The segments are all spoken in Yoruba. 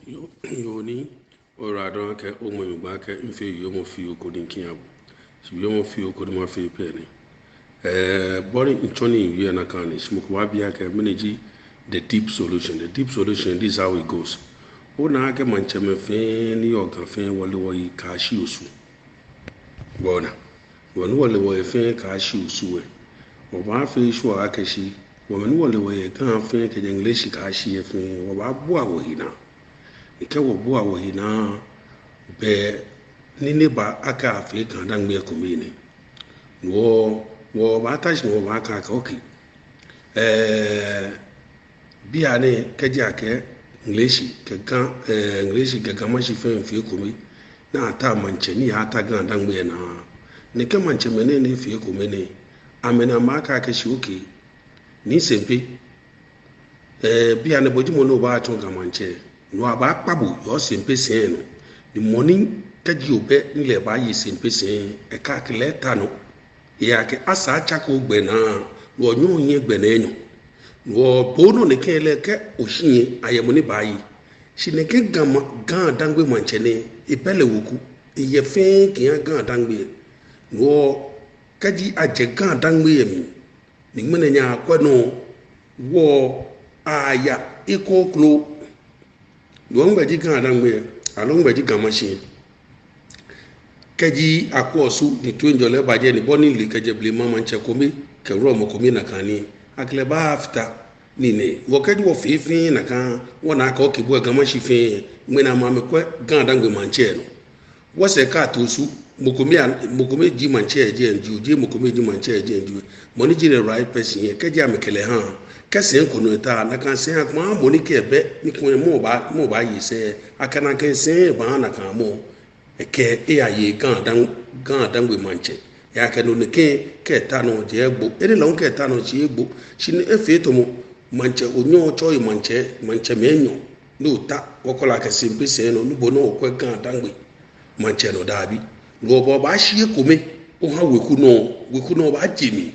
Yoni or Radonke, Omobaka, in fe Yomofio couldn't kill. Yomofio could more fee penny. Body in Tony, you and a can smoke Wabiaka, manage the deep solution. The deep solution, this is how it goes. Onaka Manchame Fan, York, Fan, Wally, Cashiusu. Bona. When Wally were a fan, Cashiusu. Or Wafi, Shua Akashi, woman Wally were a can fan, English Kashi, or Wabuawina. Ikawa bua wa hina be nini ba aka afi Ga Dangme komini wo ba tashi wo ba aka okay bia ne kaji ake English ga gama shi fe fi komi na ata mancheni ata Ga Dangme na ne ke manchemene ne fi komi ne amena ma aka ke shi okay ni sempe bia ne boji mo no ba to ga manche no aba kpabu yo sempe sen no the morning kaji obe nle ba yi sempe sen e ka kleta no ya ke asa chako gbe na wo nyu yin gbe na enyo wo bono ne ke le ke oshin ayemo ni ba yi shi ne ke Ga Dangme manche ne ibele woku ye fe ke Ga Dangme wo kaji aje Ga Dangme yemi ni mene nya kwa no wo aya ikoklo Luang baji Ga Dangme, along baji gamashi. Kaji akwosu ni tuenjole baje ni boni li kaje blima mancha komi ke romo komi na kani akle ba afta nine wokaji wo fifi na kan wona ka okibu gamashi fe mwena mame kwa Ga Dangme manche no wose ka tosu mokomi ji manche je nju je mokomi ji manche je nju moni ji the right person ye kaji amekele ha kese nkono ta na kan se akma moni ke be ni kun mo ba yi se akana kan se ba na kan mo eke aye Ga Dangme manche ya ke no ne ke ta no je egbo ene lo ke ta no chi egbo shi ne efe to mo manche onyo cho yi manche menyo no ta wokola ke simpe se no nubo no okwe Ga Dangme manche no dabi lo bo ba shi ekome o ha weku no ba jimi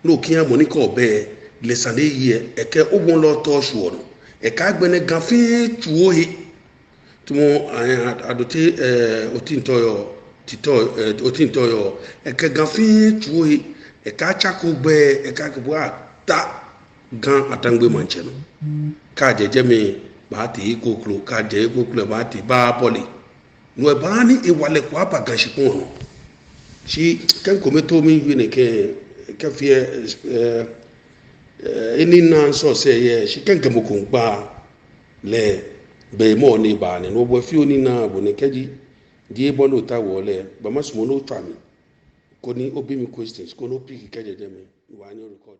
no kian moni ko be lesane ye eke obon lo to shuo no e ka gbene gafe tuohi tumo adote otintoyo eke gafe tuohi e ka chako gbe e ka gbo ata Ga Dangme manche no ka jeje me ba ti ikoklo ka je ikoklo ba ti ba poli no ba ni e wale kwa pa gan shipon no shi kan kometo mi wi ne ke fie any nan so say yeah she can get mukungba le be mo ni ba ni no bo fi oni na bo ne kaji die bo no ta wo le ba masumo no twa mi ko ni obi mi questions ko no pick kaje de me wa ni record